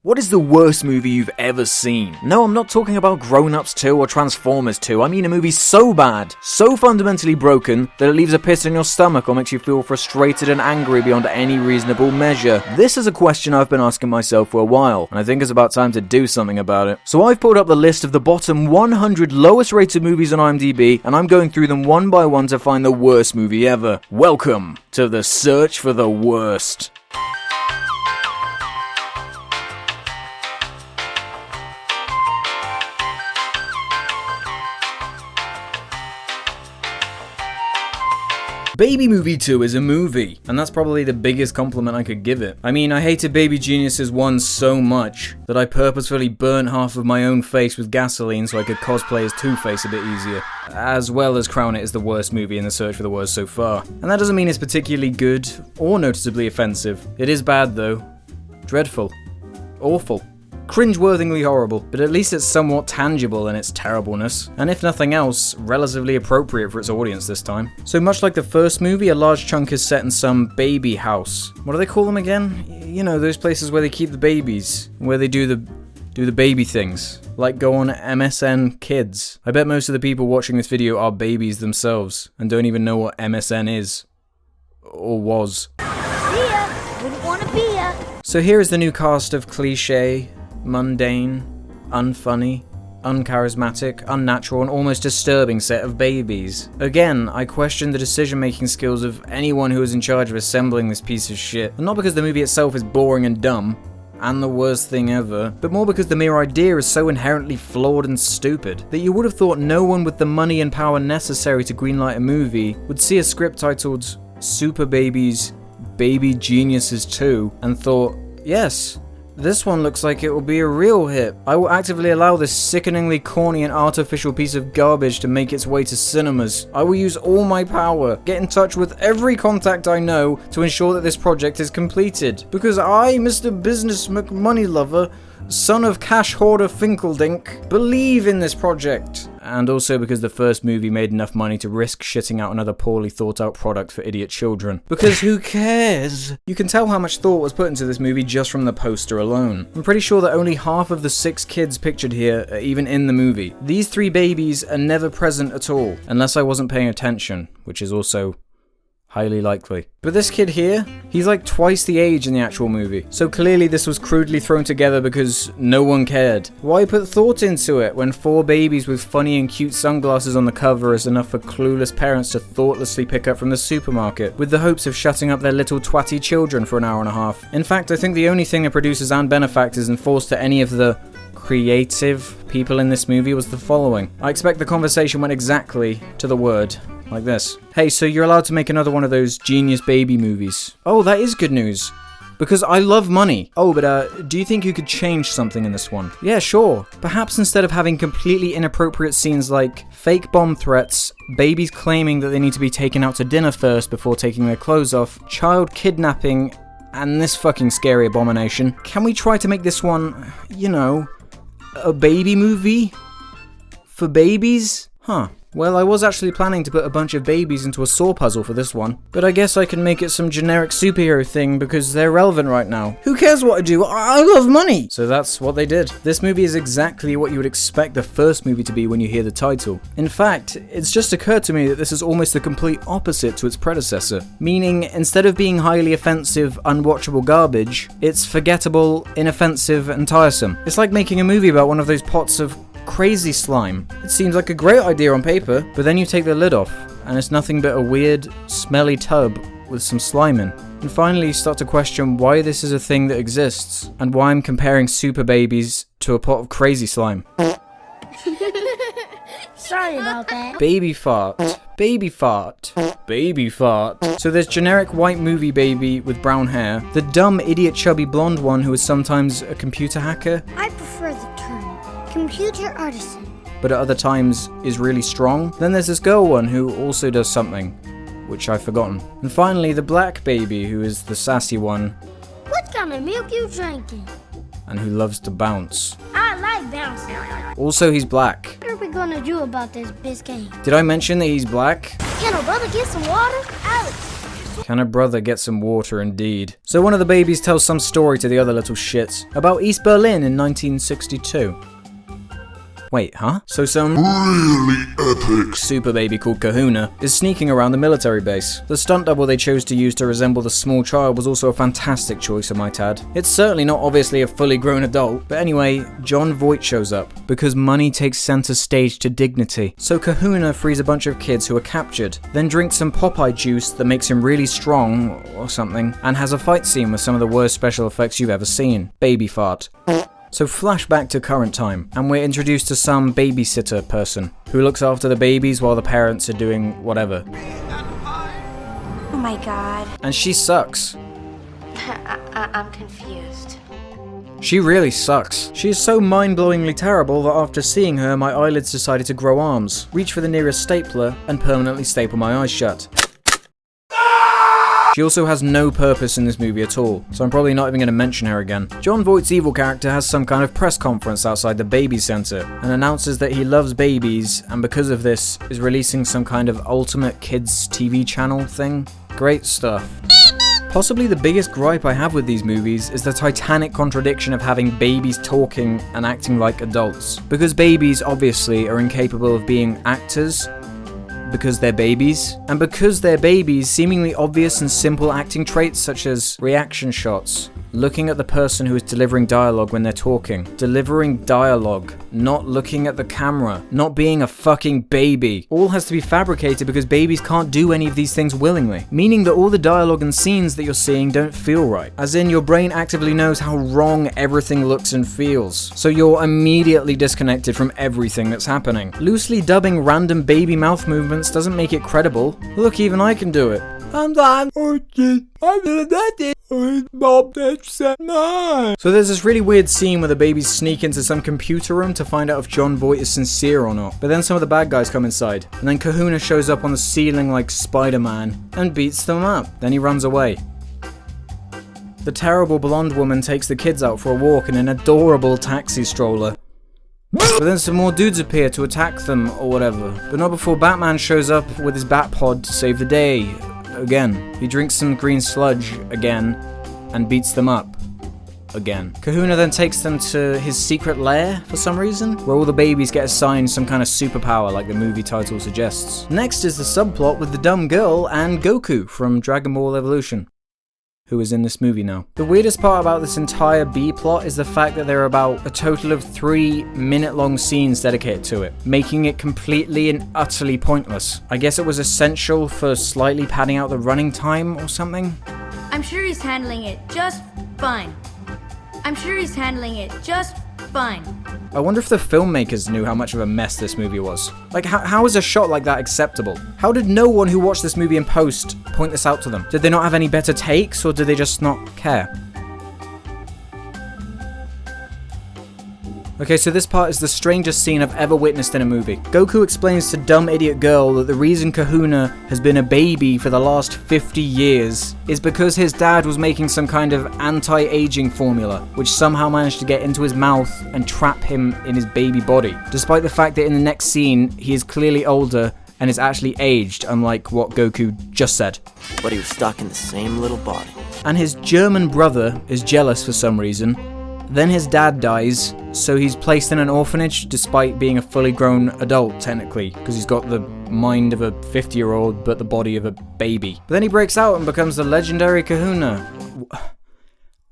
What is the worst movie you've ever seen? No, I'm not talking about Grown Ups 2 or Transformers 2. I mean a movie so bad, so fundamentally broken, that it leaves a pit in your stomach or makes you feel frustrated and angry beyond any reasonable measure. This is a question I've been asking myself for a while, and I think it's about time to do something about it. So I've pulled up the list of the bottom 100 lowest rated movies on IMDb, and I'm going through them one by one to find the worst movie ever. Welcome to the search for the worst. Baby Movie 2 is a movie, and that's probably the biggest compliment I could give it. I mean, I hated Baby Geniuses 1 so much that I purposefully burnt half of my own face with gasoline so I could cosplay as Two-Face a bit easier, as well as crown it as the worst movie in the search for the worst so far. And that doesn't mean it's particularly good or noticeably offensive. It is bad though. Dreadful. Awful. Cringe-worthingly horrible, but at least it's somewhat tangible in its terribleness, and if nothing else, relatively appropriate for its audience this time. So much like the first movie, a large chunk is set in some baby house. What do they call them again? You know, those places where they keep the babies, where they do the baby things, like go on MSN Kids. I bet most of the people watching this video are babies themselves, and don't even know what MSN is. Or was. See ya! Wouldn't wanna be ya! So here is the new cast of cliché, mundane, unfunny, uncharismatic, unnatural, and almost disturbing set of babies. Again, I question the decision-making skills of anyone who is in charge of assembling this piece of shit. And not because the movie itself is boring and dumb, and the worst thing ever, but more because the mere idea is so inherently flawed and stupid that you would have thought no one with the money and power necessary to greenlight a movie would see a script titled Superbabies, Baby Geniuses 2 and thought, yes, this one looks like it will be a real hit. I will actively allow this sickeningly corny and artificial piece of garbage to make its way to cinemas. I will use all my power, get in touch with every contact I know to ensure that this project is completed. Because I, Mr. Business McMoneylover, son of Cash Hoarder Finkeldink, believe in this project. And also because the first movie made enough money to risk shitting out another poorly thought out product for idiot children. Because who cares? You can tell how much thought was put into this movie just from the poster alone. I'm pretty sure that only half of the 6 kids pictured here are even in the movie. These 3 babies are never present at all, unless I wasn't paying attention, which is also highly likely. But this kid here, he's like twice the age in the actual movie. So clearly this was crudely thrown together because no one cared. Why put thought into it when 4 babies with funny and cute sunglasses on the cover is enough for clueless parents to thoughtlessly pick up from the supermarket with the hopes of shutting up their little twatty children for an hour and a half? In fact, I think the only thing the producers and benefactors enforced to any of the creative people in this movie was the following. I expect the conversation went exactly to the word. Like this. Hey, so you're allowed to make another one of those genius baby movies. Oh, that is good news. Because I love money. Oh, but do you think you could change something in this one? Yeah, sure. Perhaps instead of having completely inappropriate scenes like fake bomb threats, babies claiming that they need to be taken out to dinner first before taking their clothes off, child kidnapping, and this fucking scary abomination, can we try to make this one, you know, a baby movie? For babies? Huh. Well, I was actually planning to put a bunch of babies into a saw puzzle for this one, but I guess I can make it some generic superhero thing because they're relevant right now. Who cares what I do? I love money! So that's what they did. This movie is exactly what you would expect the first movie to be when you hear the title. In fact, it's just occurred to me that this is almost the complete opposite to its predecessor. Meaning, instead of being highly offensive, unwatchable garbage, it's forgettable, inoffensive, and tiresome. It's like making a movie about one of those pots of crazy slime. It seems like a great idea on paper, but then you take the lid off, and it's nothing but a weird, smelly tub with some slime in. And finally you start to question why this is a thing that exists, and why I'm comparing Superbabies to a pot of crazy slime. Sorry about that. Baby fart. Baby fart. Baby fart. So there's generic white movie baby with brown hair, the dumb idiot chubby blonde one who is sometimes a computer hacker. I prefer the term computer artisan, but at other times is really strong. Then there's this girl one who also does something, which I've forgotten. And finally the black baby who is the sassy one. What kind of milk you drinking? And who loves to bounce. I like bouncing. Also he's black. What are we gonna do about this Biscayne? Did I mention that he's black? Can our brother get some water? Alex! Can her brother get some water indeed? So one of the babies tells some story to the other little shits about East Berlin in 1962. Wait, huh? So some really epic super baby called Kahuna is sneaking around the military base. The stunt double they chose to use to resemble the small child was also a fantastic choice, I might add. It's certainly not obviously a fully grown adult, but anyway, Jon Voight shows up, because money takes center stage to dignity. So Kahuna frees a bunch of kids who are captured, then drinks some Popeye juice that makes him really strong, or something, and has a fight scene with some of the worst special effects you've ever seen. Baby fart. So flashback to current time, and we're introduced to some babysitter person who looks after the babies while the parents are doing whatever. Oh my god. And she sucks. I'm confused. She really sucks. She is so mind-blowingly terrible that after seeing her, my eyelids decided to grow arms, reach for the nearest stapler, and permanently staple my eyes shut. She also has no purpose in this movie at all, so I'm probably not even going to mention her again. Jon Voight's evil character has some kind of press conference outside the baby center and announces that he loves babies and because of this is releasing some kind of ultimate kids TV channel thing. Great stuff. Possibly the biggest gripe I have with these movies is the titanic contradiction of having babies talking and acting like adults. Because babies obviously are incapable of being actors, because they're babies, and because they're babies, seemingly obvious and simple acting traits such as reaction shots, looking at the person who is delivering dialogue when they're talking, delivering dialogue, not looking at the camera, not being a fucking baby, all has to be fabricated because babies can't do any of these things willingly, meaning that all the dialogue and scenes that you're seeing don't feel right, as in your brain actively knows how wrong everything looks and feels, so you're immediately disconnected from everything that's happening. Loosely dubbing random baby mouth movements doesn't make it credible. Look, even I can do it. So there's this really weird scene where the babies sneak into some computer room to find out if Jon Voight is sincere or not. But then some of the bad guys come inside, and then Kahuna shows up on the ceiling like Spider-Man and beats them up. Then he runs away. The terrible blonde woman takes the kids out for a walk in an adorable taxi stroller. But then some more dudes appear to attack them or whatever, but not before Batman shows up with his bat pod to save the day. Again. He drinks some green sludge again and beats them up again. Kahuna then takes them to his secret lair for some reason, where all the babies get assigned some kind of superpower like the movie title suggests. Next is the subplot with the dumb girl and Goku from Dragon Ball Evolution, who is in this movie now. The weirdest part about this entire B-plot is the fact that there are about a total of 3-minute-long scenes dedicated to it, making it completely and utterly pointless. I guess it was essential for slightly padding out the running time or something? I'm sure he's handling it just fine. I'm sure he's handling it just fine. I wonder if the filmmakers knew how much of a mess this movie was. Like, how is a shot like that acceptable? How did no one who watched this movie in post point this out to them? Did they not have any better takes, or did they just not care? Okay, so this part is the strangest scene I've ever witnessed in a movie. Goku explains to dumb idiot girl that the reason Kahuna has been a baby for the last 50 years is because his dad was making some kind of anti-aging formula, which somehow managed to get into his mouth and trap him in his baby body, despite the fact that in the next scene, he is clearly older and is actually aged, unlike what Goku just said. But he was stuck in the same little body. And his German brother is jealous for some reason. Then his dad dies, so he's placed in an orphanage despite being a fully grown adult, technically, because he's got the mind of a 50-year-old but the body of a baby. But then he breaks out and becomes the legendary Kahuna.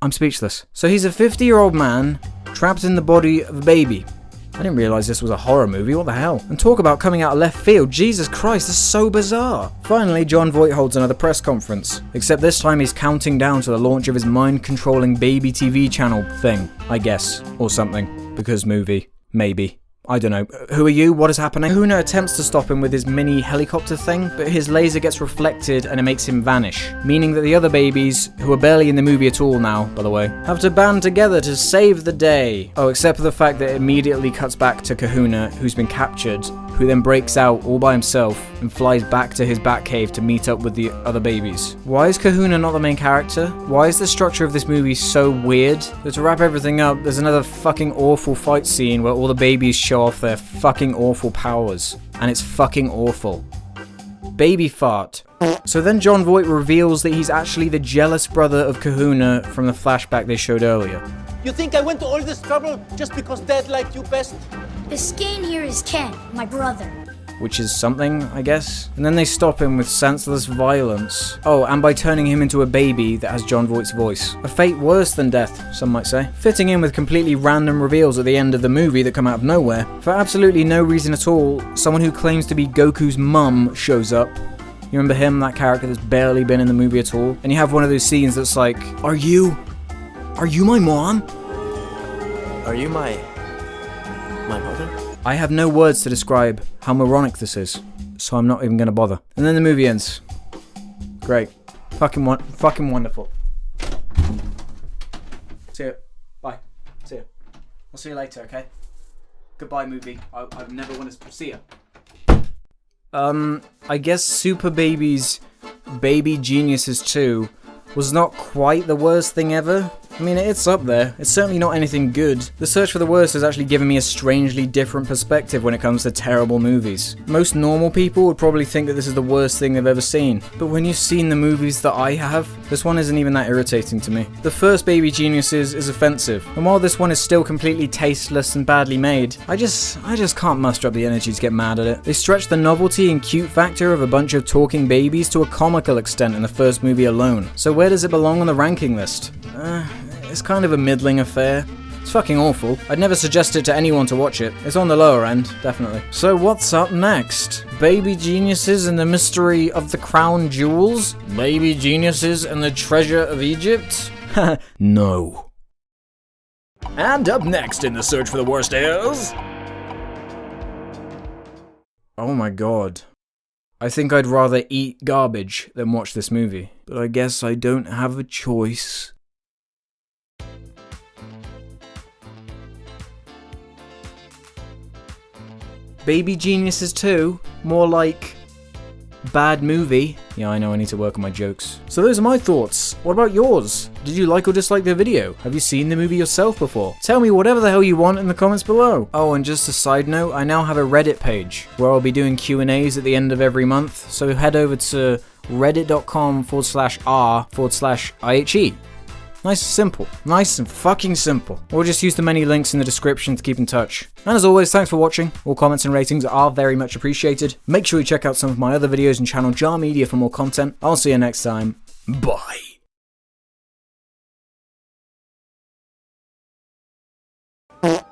I'm speechless. So he's a 50-year-old man trapped in the body of a baby. I didn't realise this was a horror movie, what the hell? And talk about coming out of left field, Jesus Christ, this is so bizarre. Finally, Jon Voight holds another press conference, except this time he's counting down to the launch of his mind-controlling baby TV channel thing, I guess, or something, because movie, maybe. I don't know. Who are you? What is happening? Kahuna attempts to stop him with his mini helicopter thing, but his laser gets reflected and it makes him vanish, meaning that the other babies, who are barely in the movie at all now, by the way, have to band together to save the day. Oh, except for the fact that it immediately cuts back to Kahuna, who's been captured, who then breaks out all by himself and flies back to his Batcave to meet up with the other babies. Why is Kahuna not the main character? Why is the structure of this movie so weird? So to wrap everything up, there's another fucking awful fight scene where all the babies show off their fucking awful powers. And it's fucking awful. Baby fart. So then Jon Voight reveals that he's actually the jealous brother of Kahuna from the flashback they showed earlier. You think I went to all this trouble just because Dad liked you best? The skin here is Ken, my brother. Which is something, I guess. And then they stop him with senseless violence. Oh, and by turning him into a baby that has Jon Voight's voice. A fate worse than death, some might say. Fitting in with completely random reveals at the end of the movie that come out of nowhere. For absolutely no reason at all, someone who claims to be Goku's mum shows up. You remember him, that character that's barely been in the movie at all? And you have one of those scenes that's like, Are you my mom? Are you my mother? I have no words to describe how moronic this is, so I'm not even gonna bother. And then the movie ends. Great. Fucking wonderful. See ya. Bye. See ya. I'll see you later, okay? Goodbye, movie. I never want to see ya. I guess Superbabies Baby Geniuses 2 was not quite the worst thing ever. I mean, it's up there. It's certainly not anything good. The search for the worst has actually given me a strangely different perspective when it comes to terrible movies. Most normal people would probably think that this is the worst thing they've ever seen. But when you've seen the movies that I have, this one isn't even that irritating to me. The first Baby Geniuses is offensive, and while this one is still completely tasteless and badly made, I just can't muster up the energy to get mad at it. They stretch the novelty and cute factor of a bunch of talking babies to a comical extent in the first movie alone. So where does it belong on the ranking list? It's kind of a middling affair. It's fucking awful. I'd never suggest it to anyone to watch it. It's on the lower end, definitely. So what's up next? Baby Geniuses and the Mystery of the Crown Jewels? Baby Geniuses and the Treasure of Egypt? No. And up next in the search for the worst is... Oh my god. I think I'd rather eat garbage than watch this movie. But I guess I don't have a choice. Baby Geniuses 2, more like bad movie. Yeah, I know I need to work on my jokes. So those are my thoughts. What about yours? Did you like or dislike the video? Have you seen the movie yourself before? Tell me whatever the hell you want in the comments below. Oh, and just a side note, I now have a Reddit page where I'll be doing Q&As at the end of every month. So head over to reddit.com/r/IHE. Nice and simple. Nice and fucking simple. Or just use the many links in the description to keep in touch. And as always, thanks for watching. All comments and ratings are very much appreciated. Make sure you check out some of my other videos and channel Jar Media for more content. I'll see you next time. Bye.